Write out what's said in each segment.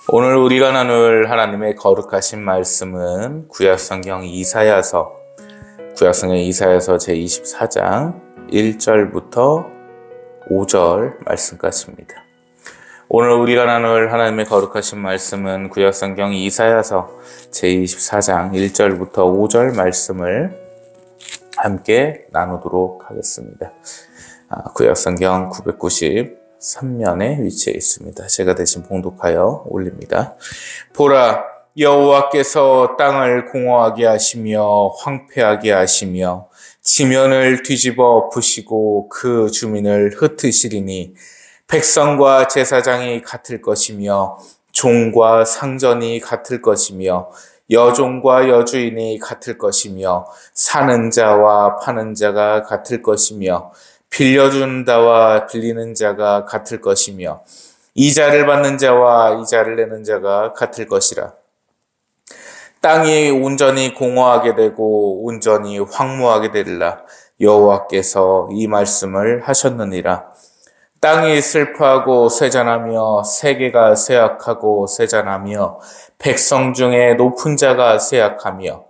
오늘 우리가 나눌 하나님의 거룩하신 말씀은 구약성경 이사야서 제24장 1절부터 5절 말씀까지입니다. 오늘 우리가 나눌 하나님의 거룩하신 말씀은 구약성경 이사야서 제24장 1절부터 5절 말씀을 함께 나누도록 하겠습니다. 구약성경 993면에 위치해 있습니다. 제가 대신 봉독하여 올립니다. 보라, 여호와께서 땅을 공허하게 하시며 황폐하게 하시며 지면을 뒤집어 엎으시고 그 주민을 흩으시리니 백성과 제사장이 같을 것이며 종과 상전이 같을 것이며 여종과 여주인이 같을 것이며 사는 자와 파는 자가 같을 것이며 빌려주는 자와 빌리는 자가 같을 것이며 이자를 받는 자와 이자를 내는 자가 같을 것이라. 땅이 온전히 공허하게 되고 온전히 황무하게 되리라. 여호와께서 이 말씀을 하셨느니라. 땅이 슬퍼하고 쇠잔하며 세계가 쇠약하고 쇠잔하며 백성 중에 높은 자가 쇠약하며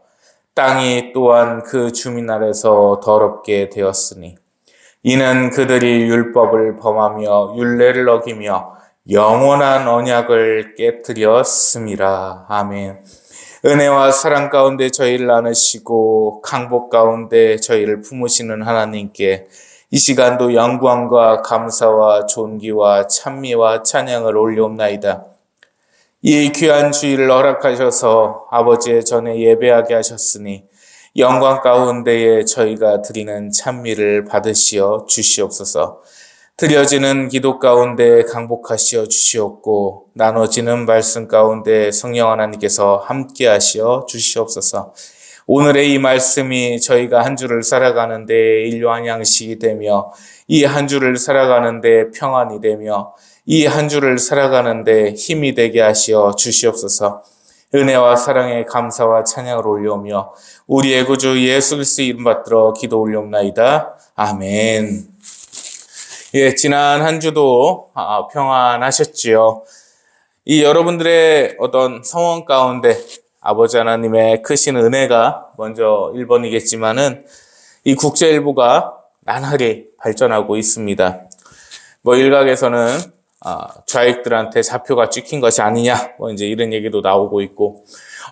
땅이 또한 그 주민 아래서 더럽게 되었으니 이는 그들이 율법을 범하며 율례를 어기며 영원한 언약을 깨뜨렸음이라. 아멘. 은혜와 사랑 가운데 저희를 나누시고 강복 가운데 저희를 품으시는 하나님께 이 시간도 영광과 감사와 존귀와 찬미와 찬양을 올려옵나이다. 이 귀한 주일을 허락하셔서 아버지의 전에 예배하게 하셨으니 영광 가운데에 저희가 드리는 찬미를 받으시어 주시옵소서. 드려지는 기도 가운데 강복하시어 주시옵고 나눠지는 말씀 가운데 성령 하나님께서 함께 하시어 주시옵소서. 오늘의 이 말씀이 저희가 한 주를 살아가는데 일용할 양식이 되며 이 한 주를 살아가는데 평안이 되며 이 한 주를 살아가는데 힘이 되게 하시어 주시옵소서. 은혜와 사랑의 감사와 찬양을 올려오며 우리의 구주 예수 그리스도 이름 받들어 기도 올려옵나이다. 아멘. 예, 지난 한 주도 평안하셨지요. 이 여러분들의 어떤 상황 가운데 아버지 하나님의 크신 은혜가 먼저 1번이겠지만은 이 국제일보가 나날이 발전하고 있습니다. 일각에서는 좌익들한테 좌표가 찍힌 것이 아니냐, 이제 이런 얘기도 나오고 있고,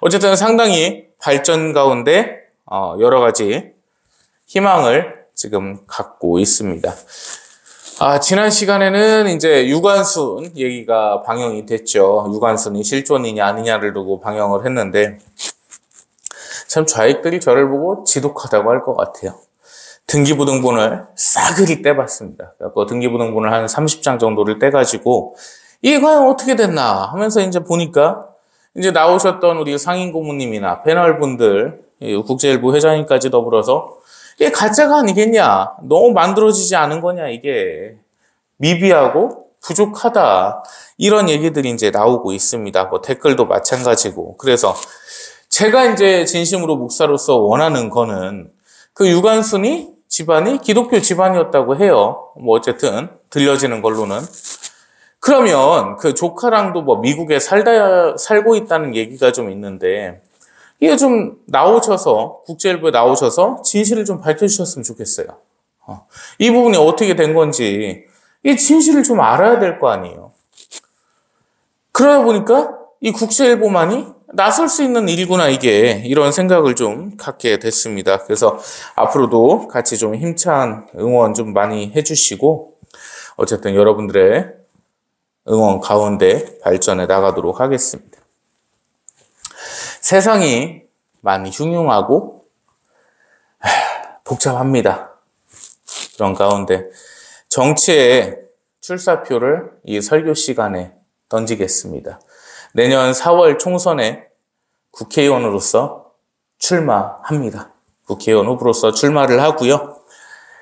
어쨌든 상당히 발전 가운데 여러 가지 희망을 지금 갖고 있습니다. 지난 시간에는 이제 유관순 얘기가 방영이 됐죠. 유관순이 실존이냐 아니냐를 두고 방영을 했는데, 참 좌익들이 저를 보고 지독하다고 할 것 같아요. 등기부등본을 싸그리 떼봤습니다. 그래서 등기부등본을 한 30장 정도를 떼가지고 이게 과연 어떻게 됐나 하면서 이제 보니까 이제 나오셨던 우리 상임 고모님이나 패널분들, 국제일보 회장님까지 더불어서 이게 가짜가 아니겠냐, 너무 만들어지지 않은 거냐, 이게 미비하고 부족하다, 이런 얘기들이 이제 나오고 있습니다. 댓글도 마찬가지고. 그래서 제가 이제 진심으로 목사로서 원하는 거는 그 유관순이 집안이 기독교 집안이었다고 해요. 어쨌든 들려지는 걸로는. 그러면 그 조카랑도 미국에 살고 있다는 얘기가 좀 있는데, 이게 좀 나오셔서, 국제일보에 나오셔서 진실을 좀 밝혀주셨으면 좋겠어요. 이 부분이 어떻게 된 건지, 이 진실을 좀 알아야 될 거 아니에요. 그러다 보니까 이 국제일보만이 나설 수 있는 일이구나, 이게. 이런 생각을 좀 갖게 됐습니다. 그래서 앞으로도 같이 좀 힘찬 응원 좀 많이 해주시고, 어쨌든 여러분들의 응원 가운데 발전해 나가도록 하겠습니다. 세상이 많이 흉흉하고 복잡합니다. 그런 가운데 정치의 출사표를 이 설교 시간에 던지겠습니다. 내년 4월 총선에 국회의원으로서 출마합니다. 국회의원 후보로서 출마를 하고요.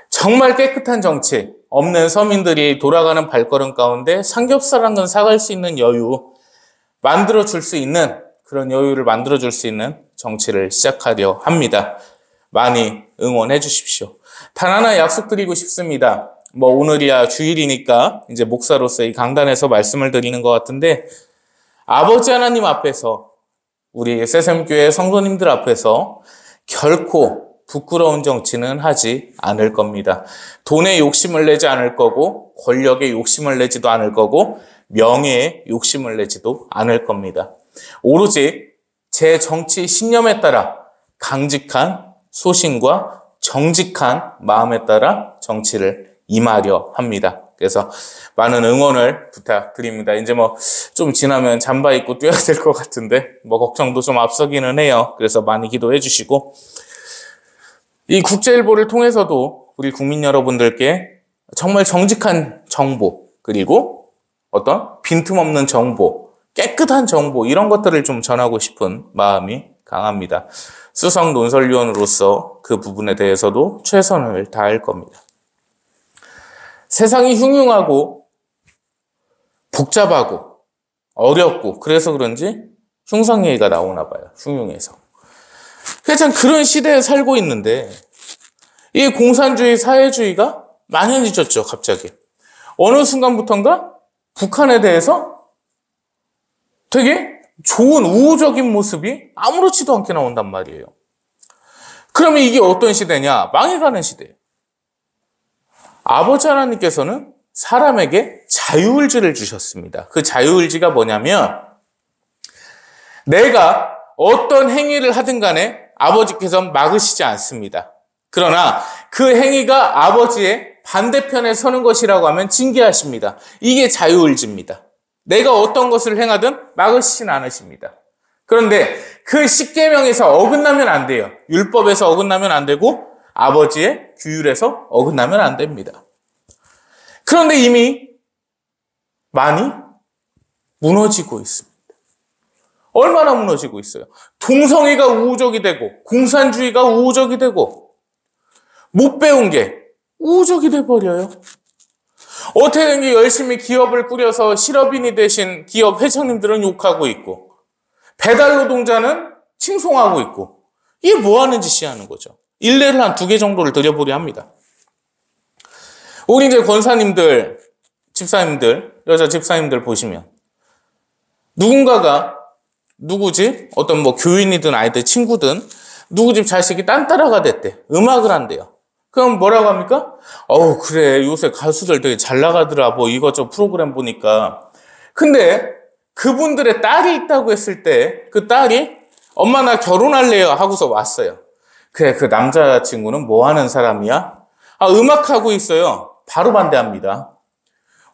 정말 깨끗한 정치, 없는 서민들이 돌아가는 발걸음 가운데 삼겹살 한 건 사갈 수 있는 여유, 만들어줄 수 있는, 그런 여유를 만들어줄 수 있는 정치를 시작하려 합니다. 많이 응원해 주십시오. 단 하나 약속드리고 싶습니다. 뭐 오늘이야 주일이니까 이제 목사로서 이 강단에서 말씀을 드리는 것 같은데, 아버지 하나님 앞에서, 우리 새샘교회 성도님들 앞에서 결코 부끄러운 정치는 하지 않을 겁니다. 돈에 욕심을 내지 않을 거고, 권력에 욕심을 내지도 않을 거고, 명예에 욕심을 내지도 않을 겁니다. 오로지 제 정치 신념에 따라 강직한 소신과 정직한 마음에 따라 정치를 임하려 합니다. 그래서 많은 응원을 부탁드립니다. 이제 뭐 좀 지나면 잠바 입고 뛰어야 될 것 같은데 뭐 걱정도 좀 앞서기는 해요. 그래서 많이 기도해 주시고, 이 국제일보를 통해서도 우리 국민 여러분들께 정말 정직한 정보, 그리고 어떤 빈틈없는 정보, 깨끗한 정보, 이런 것들을 좀 전하고 싶은 마음이 강합니다. 수석 논설위원으로서 그 부분에 대해서도 최선을 다할 겁니다. 세상이 흉흉하고 복잡하고 어렵고, 그래서 그런지 흉상 얘기가 나오나 봐요. 흉흉해서. 참 그런 시대에 살고 있는데, 이 공산주의, 사회주의가 만연해졌죠, 갑자기. 어느 순간부턴가 북한에 대해서 되게 좋은 우호적인 모습이 아무렇지도 않게 나온단 말이에요. 그러면 이게 어떤 시대냐? 망해가는 시대예요. 아버지 하나님께서는 사람에게 자유의지를 주셨습니다. 그 자유의지가 뭐냐면, 내가 어떤 행위를 하든 간에 아버지께서는 막으시지 않습니다. 그러나 그 행위가 아버지의 반대편에 서는 것이라고 하면 징계하십니다. 이게 자유의지입니다. 내가 어떤 것을 행하든 막으시진 않으십니다. 그런데 그 십계명에서 어긋나면 안 돼요. 율법에서 어긋나면 안 되고 아버지의 규율에서 어긋나면 안 됩니다. 그런데 이미 많이 무너지고 있습니다. 얼마나 무너지고 있어요? 동성애가 우호적이 되고, 공산주의가 우호적이 되고, 못 배운 게 우호적이 돼버려요. 어떻게 된 게, 열심히 기업을 꾸려서 실업인이 되신 기업 회장님들은 욕하고 있고, 배달 노동자는 칭송하고 있고, 이게 뭐 하는 짓이 하는 거죠? 일례를 한 2개 정도를 드려보려 합니다. 우리 이제 권사님들, 집사님들, 여자 집사님들 보시면, 누군가가 누구 집, 어떤 뭐 교인이든 아이들 친구든 누구 집 자식이 딴따라가 됐대. 음악을 한대요. 그럼 뭐라고 합니까? 그래, 요새 가수들 되게 잘 나가더라, 뭐 이것저것 프로그램 보니까. 근데 그분들의 딸이 있다고 했을 때 그 딸이 엄마 나 결혼할래요 하고서 왔어요. 그래, 그 남자친구는 뭐 하는 사람이야? 음악하고 있어요. 바로 반대합니다.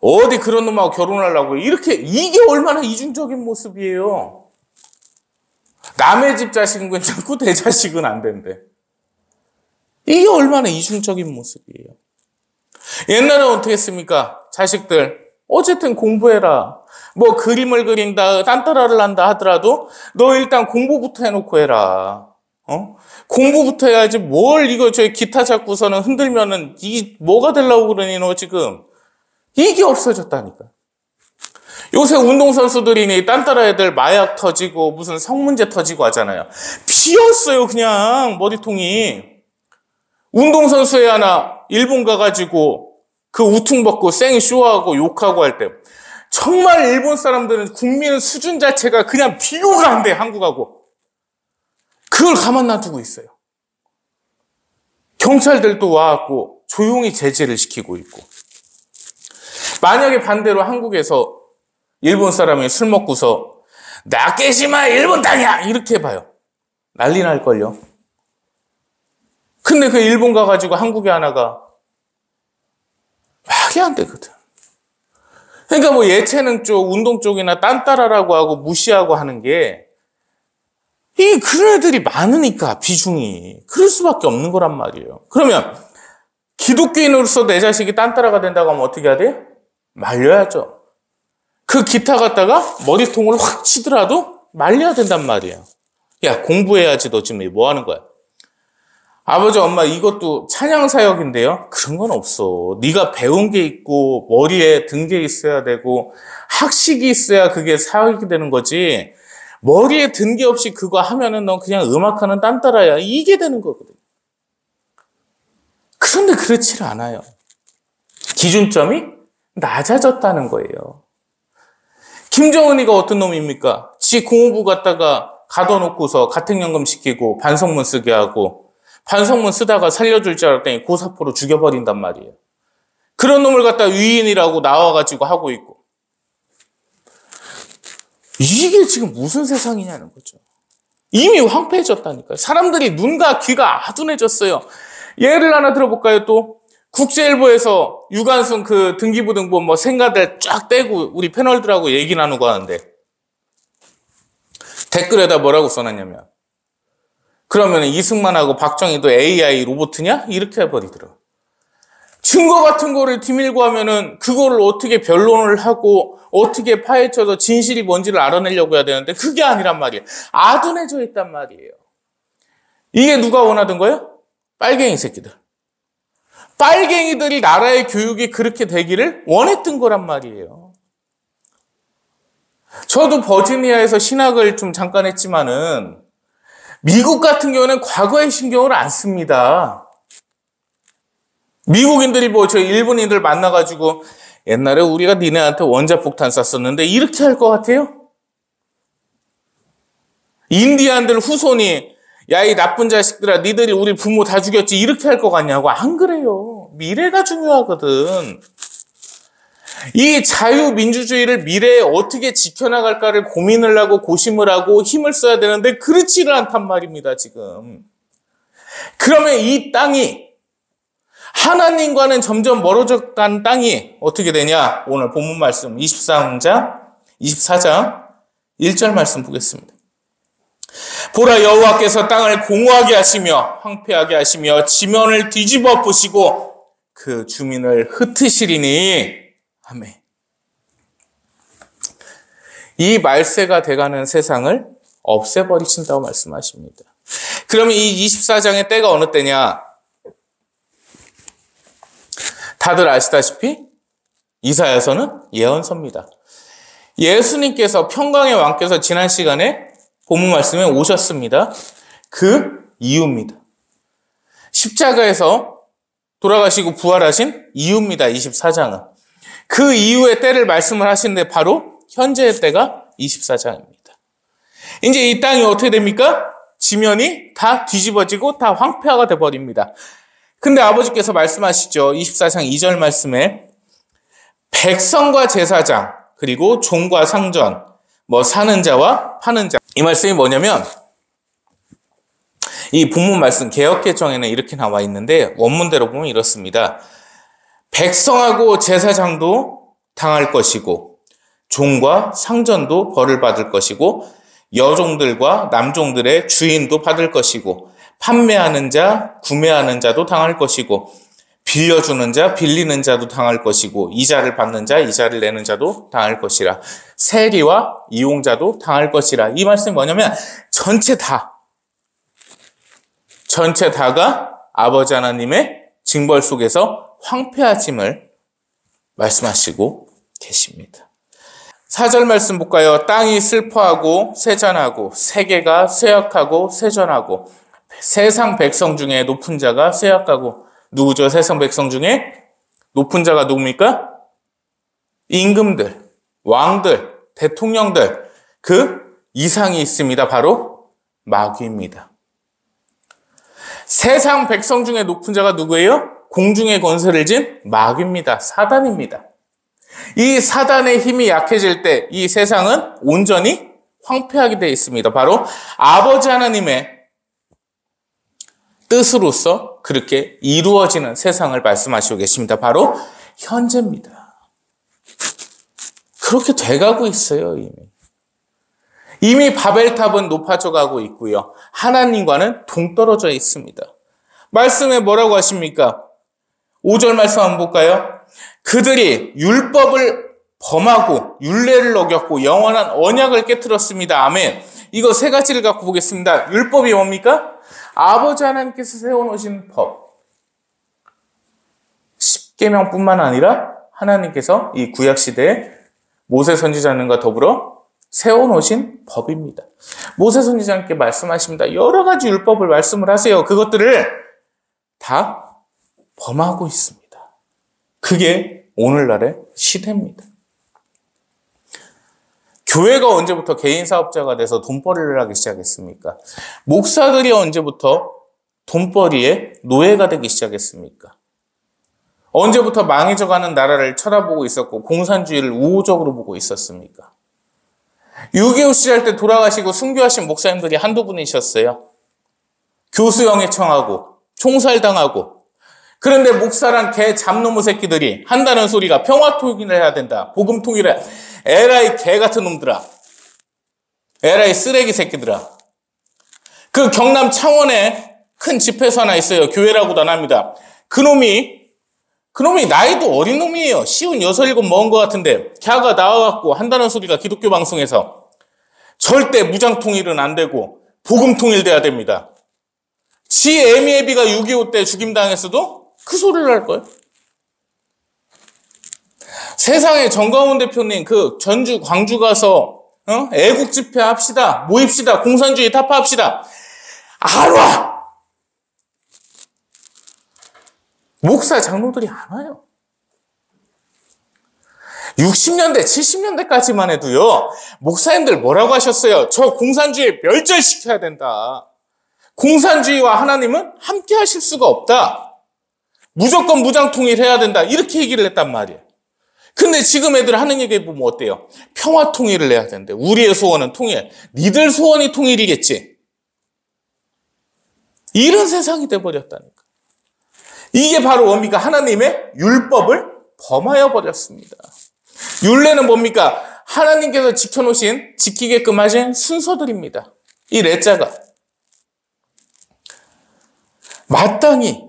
어디 그런 놈하고 결혼하려고. 이게 얼마나 이중적인 모습이에요. 남의 집 자식은 괜찮고 내 자식은 안 된대. 이게 얼마나 이중적인 모습이에요. 옛날에 어떻게 했습니까? 자식들 어쨌든 공부해라. 뭐 그림을 그린다, 딴따라를 한다 하더라도 너 일단 공부부터 해놓고 해라. 공부부터 해야지. 뭘 저 기타 잡고서는 흔들면은 이게 뭐가 되려고 그러니 너 지금. 이게 없어졌다니까. 요새 운동선수들이니 딴따라 애들 마약 터지고 무슨 성문제 터지고 하잖아요. 비었어요, 그냥 머리통이. 운동선수 애 하나 일본 가가지고 그 우퉁 벗고 쌩 쇼하고 욕하고 할 때 정말 일본 사람들은 국민 수준 자체가 그냥 비교가 안 돼, 한국하고. 그걸 가만 놔두고 있어요. 경찰들도 와갖고 조용히 제재를 시키고 있고. 만약에 반대로 한국에서 일본 사람이 술 먹고서 나케시마 일본 땅이야 이렇게 해봐요. 난리 날걸요. 근데 그 일본 가가지고 한국에 하나가 말이 안 되거든. 그러니까 뭐 예체능 쪽, 운동 쪽이나 딴따라라고 하고 무시하고 하는 게, 그런 애들이 많으니까 비중이 그럴 수밖에 없는 거란 말이에요. 그러면 기독교인으로서 내 자식이 딴따라가 된다고 하면 어떻게 해야 돼? 말려야죠. 그 기타 갖다가 머리통을 확 치더라도 말려야 된단 말이에요. 야, 공부해야지. 너 지금 뭐 하는 거야? 아버지, 엄마, 이것도 찬양 사역인데요? 그런 건 없어. 네가 배운 게 있고 머리에 든 게 있어야 되고 학식이 있어야 그게 사역이 되는 거지. 머리에 든 게 없이 그거 하면은 넌 그냥 음악하는 딴따라야. 이게 되는 거거든. 그런데 그렇지를 않아요. 기준점이 낮아졌다는 거예요. 김정은이가 어떤 놈입니까? 지 공무부 갖다가 가둬놓고서 가택연금 시키고 반성문 쓰게 하고 반성문 쓰다가 살려줄 줄 알았더니 고사포로 죽여버린단 말이에요. 그런 놈을 갖다 위인이라고 나와가지고 하고 있고. 이게 지금 무슨 세상이냐는 거죠. 이미 황폐해졌다니까요. 사람들이 눈과 귀가 아둔해졌어요. 예를 하나 들어볼까요? 또 국제일보에서 유관순 그 등기부등본 뭐 생가들 쫙 떼고 우리 패널들하고 얘기 나누고 하는데 댓글에다 뭐라고 써놨냐면 그러면 이승만하고 박정희도 AI 로봇이냐? 이렇게 해버리더라고요. 증거 같은 거를 뒤밀고 하면은 그거를 어떻게 변론을 하고 어떻게 파헤쳐서 진실이 뭔지를 알아내려고 해야 되는데 그게 아니란 말이에요. 아둔해져 있단 말이에요. 이게 누가 원하던 거예요? 빨갱이 새끼들. 빨갱이들이 나라의 교육이 그렇게 되기를 원했던 거란 말이에요. 저도 버지니아에서 신학을 좀 잠깐 했지만은 미국 같은 경우는 과거의 신경을 안 씁니다. 미국인들이 뭐 저 일본인들 만나가지고 옛날에 우리가 니네한테 원자폭탄 쐈었는데 이렇게 할 것 같아요? 인디안들 후손이 야 이 나쁜 자식들아 니들이 우리 부모 다 죽였지 이렇게 할 것 같냐고. 안 그래요. 미래가 중요하거든. 이 자유민주주의를 미래에 어떻게 지켜나갈까를 고민을 하고 고심을 하고 힘을 써야 되는데 그렇지를 않단 말입니다. 지금. 그러면 이 땅이 하나님과는 점점 멀어져 간 땅이 어떻게 되냐? 오늘 본문 말씀 24장 1절 말씀 보겠습니다. 보라 여호와께서 땅을 공허하게 하시며 황폐하게 하시며 지면을 뒤집어 부시고 그 주민을 흩으시리니 아멘. 이 말세가 돼가는 세상을 없애버리신다고 말씀하십니다. 그러면 이 24장의 때가 어느 때냐? 다들 아시다시피 이사야서는 예언서입니다. 예수님께서 평강의 왕께서 지난 시간에 본문 말씀에 오셨습니다. 그 이유입니다. 십자가에서 돌아가시고 부활하신 이유입니다. 24장은. 그 이후의 때를 말씀을 하시는데 바로 현재의 때가 24장입니다. 이제 이 땅이 어떻게 됩니까? 지면이 다 뒤집어지고 다 황폐화가 돼버립니다. 근데 아버지께서 말씀하시죠. 24장 2절 말씀에 백성과 제사장 그리고 종과 상전 뭐 사는 자와 파는 자. 이 말씀이 뭐냐면 이 본문 말씀 개역개정에는 이렇게 나와 있는데 원문대로 보면 이렇습니다. 백성하고 제사장도 당할 것이고 종과 상전도 벌을 받을 것이고 여종들과 남종들의 주인도 받을 것이고 판매하는 자, 구매하는 자도 당할 것이고 빌려주는 자, 빌리는 자도 당할 것이고 이자를 받는 자, 이자를 내는 자도 당할 것이라. 세리와 이용자도 당할 것이라. 이 말씀이 뭐냐면 전체 다가 아버지 하나님의 징벌 속에서 황폐하심을 말씀하시고 계십니다. 4절 말씀 볼까요? 땅이 슬퍼하고 세잔하고 세계가 쇠약하고 세전하고 세상 백성 중에 높은 자가 쇠약하고. 누구죠? 세상 백성 중에 높은 자가 누굽니까? 임금들, 왕들, 대통령들, 그 이상이 있습니다. 바로 마귀입니다. 세상 백성 중에 높은 자가 누구예요? 공중의 권세를 진 마귀입니다. 사단입니다. 이 사단의 힘이 약해질 때 이 세상은 온전히 황폐하게 되어 있습니다. 바로 아버지 하나님의 뜻으로서 그렇게 이루어지는 세상을 말씀하시고 계십니다. 바로 현재입니다. 그렇게 돼가고 있어요. 이미 바벨탑은 높아져 가고 있고요. 하나님과는 동떨어져 있습니다. 말씀에 뭐라고 하십니까? 5절 말씀 한번 볼까요? 그들이 율법을 범하고 율례를 어겼고 영원한 언약을 깨트렸습니다. 아멘. 이거 세 가지를 갖고 보겠습니다. 율법이 뭡니까? 아버지 하나님께서 세워놓으신 법. 10계명뿐만 아니라 하나님께서 이 구약시대에 모세 선지자님과 더불어 세워놓으신 법입니다. 모세 선지자님께 말씀하십니다. 여러 가지 율법을 말씀을 하세요. 그것들을 다 범하고 있습니다. 그게 오늘날의 시대입니다. 교회가 언제부터 개인 사업자가 돼서 돈벌이를 하기 시작했습니까? 목사들이 언제부터 돈벌이의 노예가 되기 시작했습니까? 언제부터 망해져가는 나라를 쳐다보고 있었고 공산주의를 우호적으로 보고 있었습니까? 6.25 시절 때 돌아가시고 순교하신 목사님들이 한두 분이셨어요. 교수형에 청하고 총살당하고, 그런데 목사란 개 잡놈의 새끼들이 한다는 소리가 평화통일을 해야 된다, 복음통일을 해야, 에라이 개 같은 놈들아, 에라이 쓰레기 새끼들아. 그 경남 창원에 큰 집회소 하나 있어요. 교회라고도 안 합니다. 그놈이 나이도 어린 놈이에요. 56, 7 먹은 것 같은데 걔가 나와갖고 한다는 소리가 기독교 방송에서 절대 무장통일은 안 되고 복음통일돼야 됩니다. 지 애미애비가 6.25 때 죽임당했어도 그 소리를 할 거예요. 세상에 정광훈 대표님 그 전주 광주 가서 애국 집회 합시다, 모입시다, 공산주의 타파합시다, 안 와. 목사 장로들이 안 와요. 60년대 70년대까지만 해도요, 목사님들 뭐라고 하셨어요? 저 공산주의 멸절시켜야 된다, 공산주의와 하나님은 함께 하실 수가 없다, 무조건 무장통일해야 된다, 이렇게 얘기를 했단 말이에요. 근데 지금 애들 하는 얘기 보면 어때요? 평화통일을 해야 된대. 우리의 소원은 통일, 니들 소원이 통일이겠지, 이런 세상이 돼버렸다니까. 이게 바로 뭡니까? 하나님의 율법을 범하여 버렸습니다. 율례는 뭡니까? 하나님께서 지켜놓으신, 지키게끔 하신 순서들입니다. 이 레자가 마땅히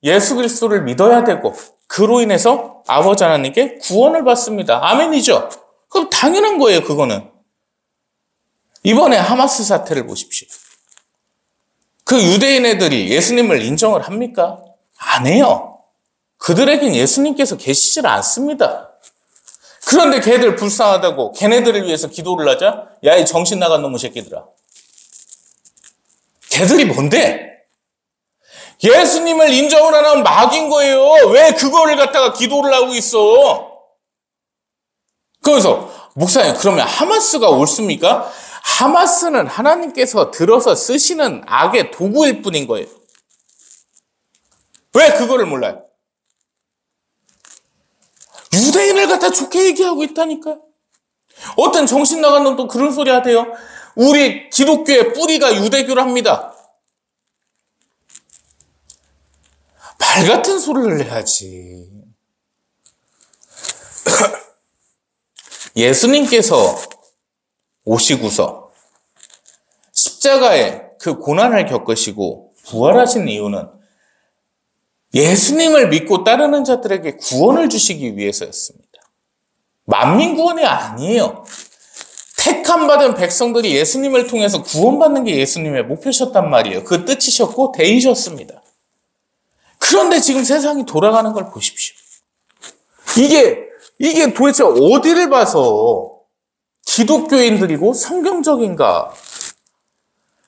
예수 그리스도를 믿어야 되고 그로 인해서 아버지 하나님께 구원을 받습니다. 아멘이죠? 그럼 당연한 거예요, 그거는. 이번에 하마스 사태를 보십시오. 그 유대인 애들이 예수님을 인정을 합니까? 안 해요. 그들에겐 예수님께서 계시질 않습니다. 그런데 걔들 불쌍하다고 걔네들을 위해서 기도를 하자? 야, 이 정신 나간 놈의 새끼들아. 걔들이 뭔데? 예수님을 인정을 안 하면 막인 거예요. 왜 그거를 갖다가 기도를 하고 있어? 그래서 목사님, 그러면 하마스가 옳습니까? 하마스는 하나님께서 들어서 쓰시는 악의 도구일 뿐인 거예요. 왜 그거를 몰라요? 유대인을 갖다 좋게 얘기하고 있다니까. 어떤 정신 나간 놈도 그런 소리 하대요. 우리 기독교의 뿌리가 유대교랍니다. 말 같은 소리를 해야지. 예수님께서 오시고서 십자가에 그 고난을 겪으시고 부활하신 이유는 예수님을 믿고 따르는 자들에게 구원을 주시기 위해서였습니다. 만민구원이 아니에요. 택함받은 백성들이 예수님을 통해서 구원받는 게 예수님의 목표셨단 말이에요. 그 뜻이셨고 대의셨습니다. 그런데 지금 세상이 돌아가는 걸 보십시오. 이게 도대체 어디를 봐서 기독교인들이고 성경적인가?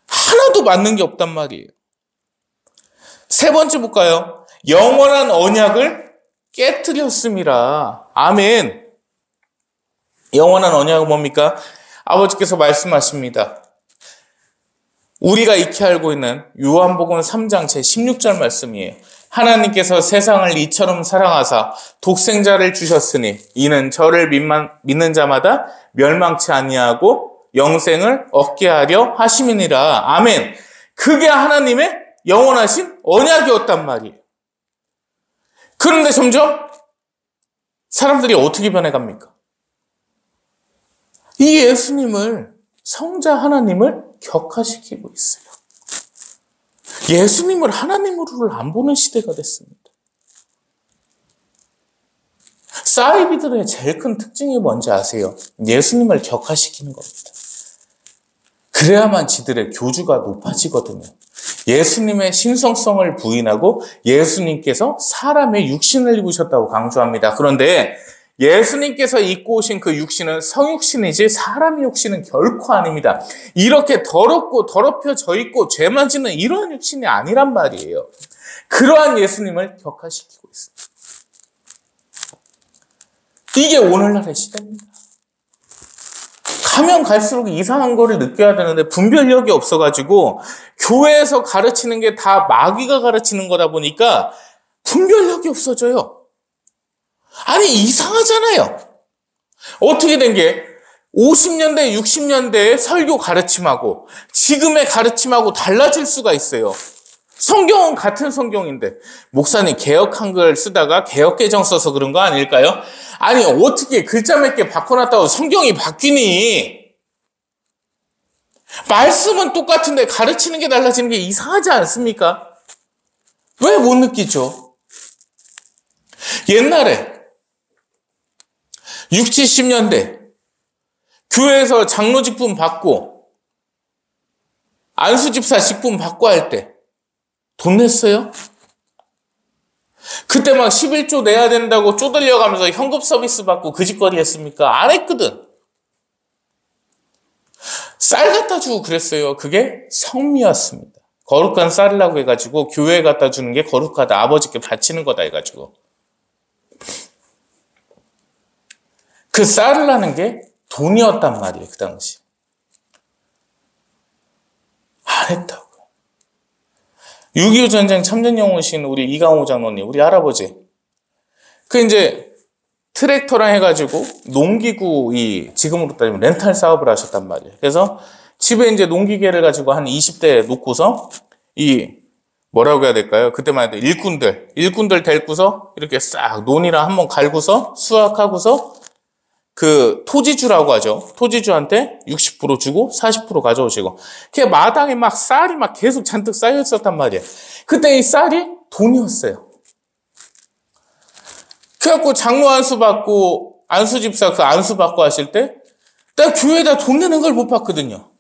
하나도 맞는 게 없단 말이에요. 세 번째 볼까요? 영원한 언약을 깨뜨렸음이라. 아멘. 영원한 언약은 뭡니까? 아버지께서 말씀하십니다. 우리가 익히 알고 있는 요한복음 3장 제16절 말씀이에요. 하나님께서 세상을 이처럼 사랑하사 독생자를 주셨으니 이는 저를 믿는 자마다 멸망치 아니하고 영생을 얻게 하려 하심이니라. 아멘. 그게 하나님의 영원하신 언약이었단 말이에요. 그런데 점점 사람들이 어떻게 변해갑니까? 이 예수님을, 성자 하나님을 격화시키고 있어요. 예수님을 하나님으로를 안 보는 시대가 됐습니다. 사이비들의 제일 큰 특징이 뭔지 아세요? 예수님을 격화시키는 겁니다. 그래야만 지들의 교주가 높아지거든요. 예수님의 신성성을 부인하고 예수님께서 사람의 육신을 입으셨다고 강조합니다. 그런데 예수님께서 입고 오신 그 육신은 성육신이지 사람의 육신은 결코 아닙니다. 이렇게 더럽고 더럽혀져 있고 죄만 짓는 이런 육신이 아니란 말이에요. 그러한 예수님을 격화시키고 있습니다. 이게 오늘날의 시대입니다. 가면 갈수록 이상한 거를 느껴야 되는데 분별력이 없어가지고 교회에서 가르치는 게 다 마귀가 가르치는 거다 보니까 분별력이 없어져요. 아니 이상하잖아요. 어떻게 된 게 50년대, 60년대의 설교 가르침하고 지금의 가르침하고 달라질 수가 있어요. 성경은 같은 성경인데 목사님 개역 한글 쓰다가 개역 개정 써서 그런 거 아닐까요? 아니 어떻게 글자 몇 개 바꿔놨다고 성경이 바뀌니? 말씀은 똑같은데 가르치는 게 달라지는 게 이상하지 않습니까? 왜 못 느끼죠? 옛날에 60, 70년대 교회에서 장로 직분 받고 안수집사 직분 받고 할 때 돈 냈어요? 그때 막 11조 내야 된다고 쪼들려가면서 현금 서비스 받고 그 짓거리 했습니까? 안 했거든. 쌀 갖다 주고 그랬어요. 그게 성미였습니다. 거룩한 쌀이라고 해가지고 교회에 갖다 주는 게 거룩하다. 아버지께 바치는 거다 해가지고. 그 쌀을 하는 게 돈이었단 말이에요. 그 당시. 안 했다고. 6.25 전쟁 참전영웅이신 우리 이강호 장로님, 우리 할아버지. 그 이제 트랙터랑 해가지고 농기구 지금으로 따지면 렌탈 사업을 하셨단 말이에요. 그래서 집에 이제 농기계를 가지고 한 20대 놓고서 뭐라고 해야 될까요? 그때만 해도 일꾼들 데리고서 이렇게 싹 논이랑 한번 갈고서 수확하고서 그 토지주라고 하죠. 토지주한테 60% 주고 40% 가져오시고. 그 마당에 막 쌀이 막 계속 잔뜩 쌓여 있었단 말이에요. 그때 이 쌀이 돈이었어요. 그래갖고 장로 안수 받고 안수집사 그 안수 받고 하실 때 내가 교회에다 돈 내는 걸 못 봤거든요.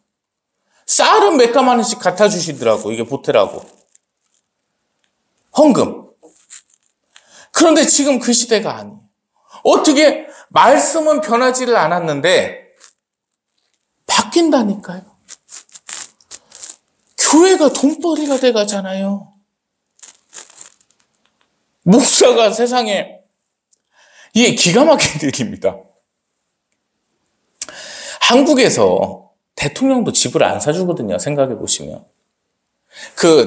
쌀은 몇 가만 원씩 갖다 주시더라고. 이게 보태라고. 헌금. 그런데 지금 그 시대가 아니에요. 어떻게 말씀은 변하지를 않았는데 바뀐다니까요. 교회가 돈벌이가 돼가잖아요. 목사가 세상에 이게 기가 막힌 일입니다. 한국에서 대통령도 집을 안 사주거든요. 생각해 보시면.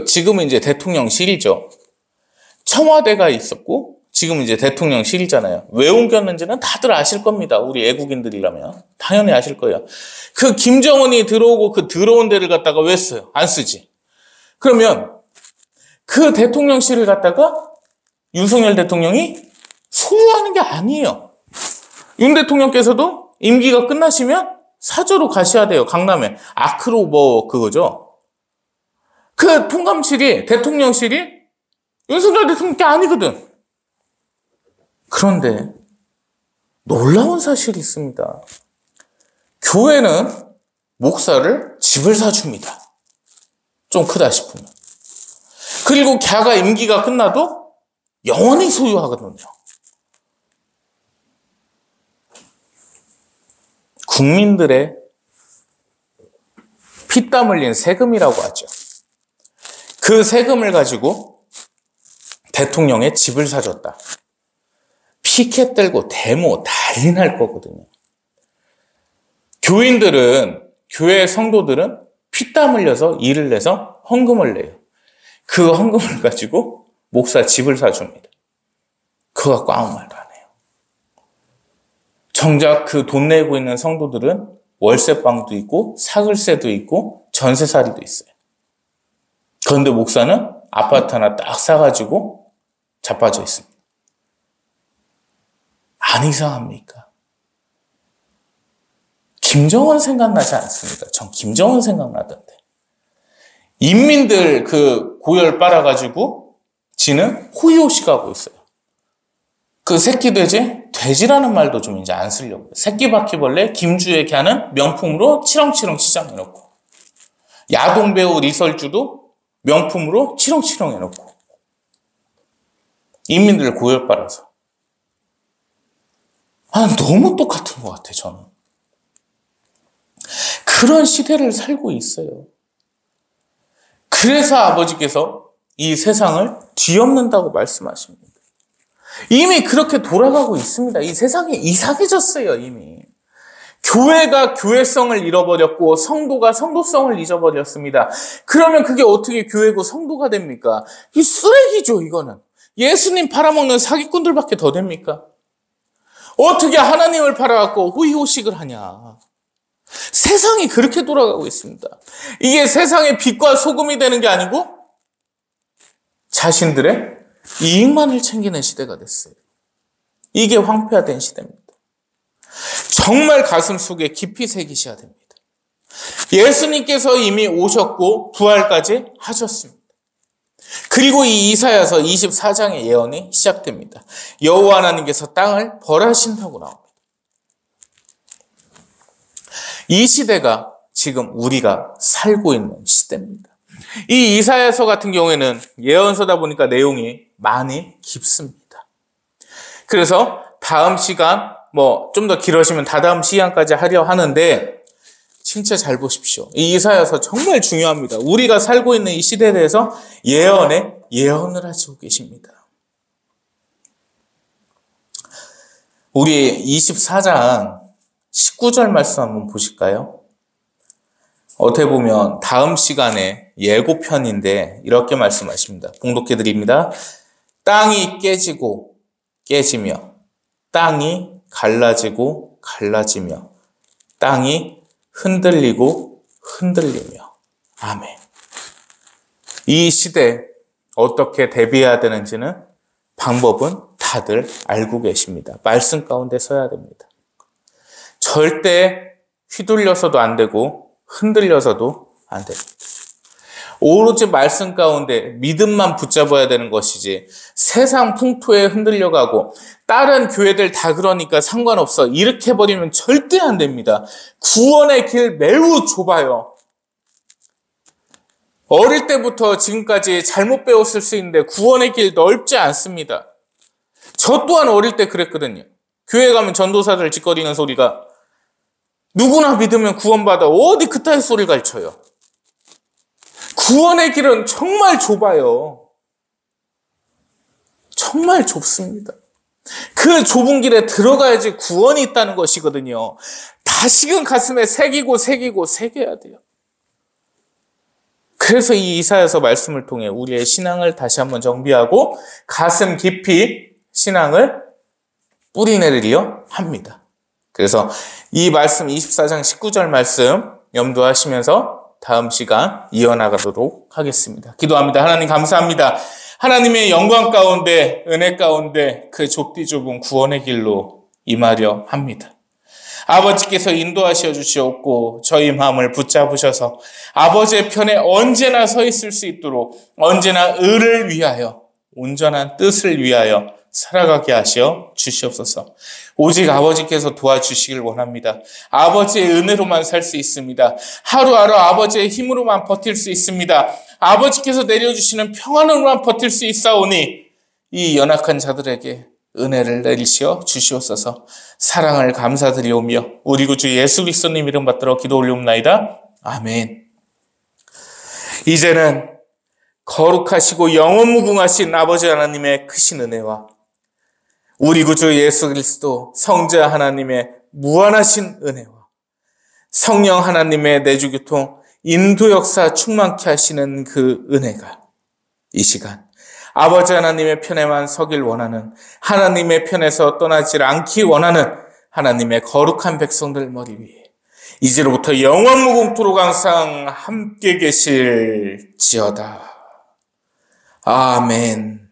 지금은 이제 대통령실이죠. 청와대가 있었고 지금은 이제 대통령실이잖아요. 왜 옮겼는지는 다들 아실 겁니다. 우리 애국인들이라면. 당연히 아실 거예요. 그 김정은이 들어오고 그 들어온 데를 갖다가 왜 써요? 안 쓰지. 그러면 그 대통령실을 갖다가 윤석열 대통령이 소유하는 게 아니에요. 윤 대통령께서도 임기가 끝나시면 사저로 가셔야 돼요. 강남에. 아크로 그거죠. 그 통감실이, 대통령실이 윤석열 대통령 게 아니거든. 그런데 놀라운 사실이 있습니다. 교회는 목사를 집을 사줍니다. 좀 크다 싶으면. 그리고 걔가 임기가 끝나도 영원히 소유하거든요. 국민들의 피땀 흘린 세금이라고 하죠. 그 세금을 가지고 대통령의 집을 사줬다. 피켓 들고 데모 난리 날 거거든요. 교회 성도들은 피땀 흘려서 일을 내서 헌금을 내요. 그 헌금을 가지고 목사 집을 사줍니다. 그거 갖고 아무 말도 안 해요. 정작 그 돈 내고 있는 성도들은 월세방도 있고 사글세도 있고 전세살이도 있어요. 그런데 목사는 아파트 하나 딱 사가지고 자빠져 있습니다. 안 이상합니까? 김정은 생각나지 않습니까? 전 김정은 생각나던데. 인민들 그 고열 빨아가지고 지는 호의호식 하고 있어요. 그 새끼 돼지라는 말도 좀 이제 안 쓰려고. 새끼 바퀴벌레 김주에게 하는 명품으로 치렁치렁 시장해놓고. 야동배우 리설주도 명품으로 치렁치렁 해놓고. 인민들 고열 빨아서. 너무 똑같은 것 같아요, 저는. 그런 시대를 살고 있어요. 그래서 아버지께서 이 세상을 뒤엎는다고 말씀하십니다. 이미 그렇게 돌아가고 있습니다. 이 세상이 이상해졌어요, 이미. 교회가 교회성을 잃어버렸고 성도가 성도성을 잊어버렸습니다. 그러면 그게 어떻게 교회고 성도가 됩니까? 이 쓰레기죠, 이거는. 예수님 팔아먹는 사기꾼들밖에 더 됩니까? 어떻게 하나님을 팔아갖고 호의호식을 하냐. 세상이 그렇게 돌아가고 있습니다. 이게 세상의 빛과 소금이 되는 게 아니고 자신들의 이익만을 챙기는 시대가 됐어요. 이게 황폐화된 시대입니다. 정말 가슴 속에 깊이 새기셔야 됩니다. 예수님께서 이미 오셨고 부활까지 하셨습니다. 그리고 이 이사야서 24장의 예언이 시작됩니다. 여호와 하나님께서 땅을 벌하신다고 나옵니다. 이 시대가 지금 우리가 살고 있는 시대입니다. 이 이사야서 같은 경우에는 예언서다 보니까 내용이 많이 깊습니다. 그래서 다음 시간 좀 더 길어지면 다다음 시간까지 하려 하는데 진짜 잘 보십시오. 이 이사야서 정말 중요합니다. 우리가 살고 있는 이 시대에 대해서 예언을 하시고 계십니다. 우리 24장 19절 말씀 한번 보실까요? 어떻게 보면 다음 시간에 예고편인데 이렇게 말씀하십니다. 봉독해 드립니다. 땅이 깨지고 깨지며 땅이 갈라지고 갈라지며 땅이 흔들리고 흔들리며. 아멘. 이 시대 어떻게 대비해야 되는지는 방법은 다들 알고 계십니다. 말씀 가운데 서야 됩니다. 절대 휘둘려서도 안 되고 흔들려서도 안 됩니다. 오로지 말씀 가운데 믿음만 붙잡아야 되는 것이지 세상 풍토에 흔들려가고 다른 교회들 다 그러니까 상관없어 이렇게 해버리면 절대 안 됩니다. 구원의 길 매우 좁아요. 어릴 때부터 지금까지 잘못 배웠을 수 있는데 구원의 길 넓지 않습니다. 저 또한 어릴 때 그랬거든요. 교회 가면 전도사들 짓거리는 소리가 누구나 믿으면 구원받아. 어디 그따위 소리를 가르쳐요. 구원의 길은 정말 좁아요. 정말 좁습니다. 그 좁은 길에 들어가야지 구원이 있다는 것이거든요. 다시금 가슴에 새겨야 돼요. 그래서 이 이사야서 말씀을 통해 우리의 신앙을 다시 한번 정비하고 가슴 깊이 신앙을 뿌리내리려 합니다. 그래서 이 말씀 24장 19절 말씀 염두하시면서 다음 시간 이어나가도록 하겠습니다. 기도합니다. 하나님 감사합니다. 하나님의 영광 가운데 은혜 가운데 그 좁디 좁은 구원의 길로 임하려 합니다. 아버지께서 인도하셔 주시옵고 저희 마음을 붙잡으셔서 아버지의 편에 언제나 서 있을 수 있도록 언제나 의를 위하여 온전한 뜻을 위하여 살아가게 하시어 주시옵소서. 오직 아버지께서 도와주시길 원합니다. 아버지의 은혜로만 살 수 있습니다. 하루하루 아버지의 힘으로만 버틸 수 있습니다. 아버지께서 내려주시는 평안으로만 버틸 수 있사오니 이 연약한 자들에게 은혜를 내리시어 주시옵소서. 사랑을 감사드리오며 우리 구주 예수 그리스도님 이름 받들어 기도 올리옵나이다. 아멘. 이제는 거룩하시고 영원무궁하신 아버지 하나님의 크신 은혜와 우리 구주 예수 그리스도 성자 하나님의 무한하신 은혜와 성령 하나님의 내주교통 인도 역사 충만케 하시는 그 은혜가 이 시간 아버지 하나님의 편에만 서길 원하는 하나님의 편에서 떠나질 않기 원하는 하나님의 거룩한 백성들 머리 위에 이제로부터 영원무궁토록 항상 함께 계실지어다. 아멘.